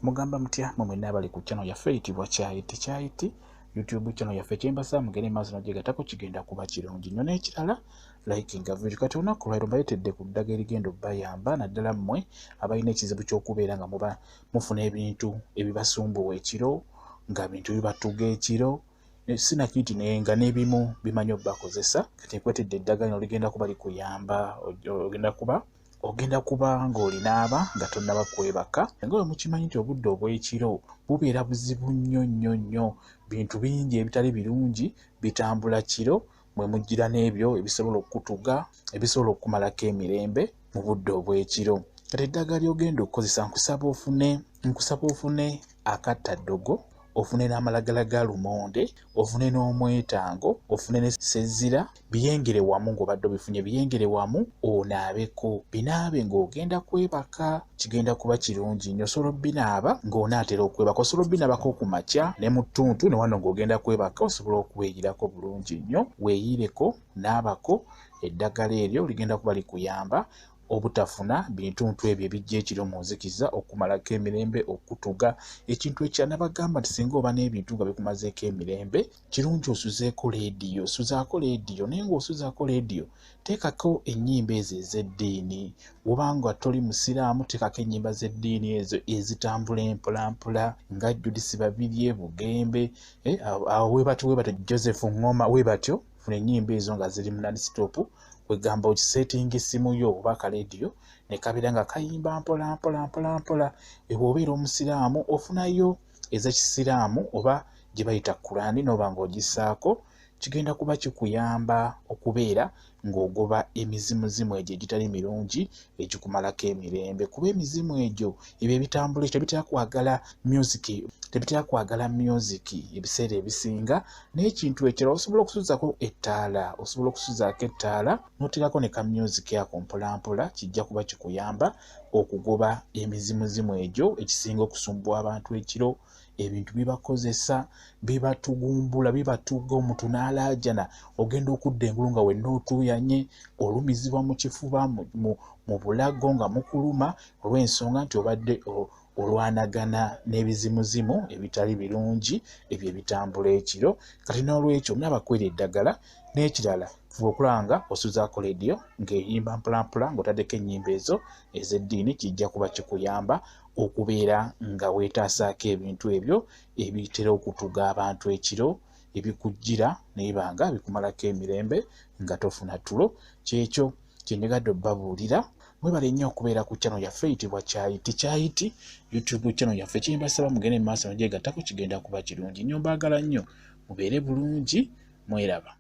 Mugamba mutya mwenna abali ku channel yaffe eyitibwa Kyayiti YouTube channel yaffe kyembasa mugende maaso nagyegatako kigenda kuba kirungi nnyo n'ekirala likinga video kati olunaku lwaleero mbayitedde ku ddagala erigenda obbayamba naddala mmwe abalina ekizibu ky'okubeera nga muba mufuna ebintu ebibasumbuwa ekiro nga bintu bibatuga ekiro sinakiti nga n'ebimu bimanyi obbakozesa kati nkwetedde eddagala lino ligenda kuba likuyamba ogenda kuba ng'olinaaba nga tonnaba kwebaka nga bwe mukimanyi nti obudde obw'ekiro bubeera buzibu nnyo bintu bingi ebitali birungi bitambula kiro mwe mujjira n'ebyo ebisobola okutuga ebisobola okumalako emirembe mu budde obw'ekiro kati eddagala ly'ogenda okukozesa nkusaba ofune akattaddogo ofune n'amalagala ga lumonde ofune n'omwetango ofune ne sezira biyengere wamu ng'obadde obifunye biyengere wamu onaabeko binaabe ng'ogenda kwebaka kigenda kuba kirungi nnyo osobola binaaba ng'onaatera okwebaka osobola binaabako ku makya ne mu ttuntu ne wano ng'ogenda kwebaka osobola okuweeyirako bulungi nnyo weeyireko naabako eddagala eryo ligenda kuba likuyamba obutafuna bintuntu ebyo ebijja ekiro mu nzikiza okumalako emirembe okutuga ekintu ekya nabagamba nti singa oba n'ebintu nga bikumazeeko emirembe kirungi osuzeeko leediyo naye ng'osuzaako leediyo teekako ennyimba ezo ez'eddiini obanga toli musiraamu teekako ennyimba z'eddiini ezo ezitambula empolampola nga Judith Babirye Bugembe awo weebatyo Joseph Ngoma weebatyo funa ennyimba ezo nga ziri mu non-stop wegamba okisetinga essimu yo oba akaleediyo ne kabeera nga kayimba mpola bw'obeera omusiraamu ofunayo ez'ekisiraamu oba gye bayita Kurani n'oba ng'ogissaako kigenda kuba kikuyamba okubeera ng'ogoba emizimuzimu egyo egitali mirungi egikumalako emirembe kuba emizimu egyo ebyo ebitambula ekyo tebitera kwagala music ebiseera ebisinga n'ekintu ekirala osobola okusuzaako ettaala n'oteekako ne ka music ako mpolampola kijja kuba kikuyamba okugoba emizimuzimu egyo ekisinga okusumbuwa abantu ekiro ebintu bibakozesa bibatugumbula bibatuga omuntu n'alaajana ogenda okudda engulu nga wenna otuuyanye olumizibwa mu kifuba mu bulago nga mukuluma olw'ensonga nti obadde olwanagana n'ebizimuzimu ebitali birungi ebyo ebitambula ekiro kati n'olwekyo nabakwera eddagala n'ekirala fuba okulaba nga osuzaako leediyo ng'eyimba mpolampola ng'otaddeko ennyimba ezo ez'eddiini kijja kuba kikuyamba okubeera nga weetaasaako ebintu ebyo ebitera okutuga abantu ekiro ebikujjira naye banga bikumalako emirembe nga tofuna tulo kyekyo kyendegadde obbabuulira mwebale nnyo okubeera ku channel yaffe eyitibwa Kyayiti YouTube channel yaffe kyembasaba mugende mu maaso nagyegattako kigenda kuba kirungi nnyo mbaagala nnyo mubeere bulungi mweraba.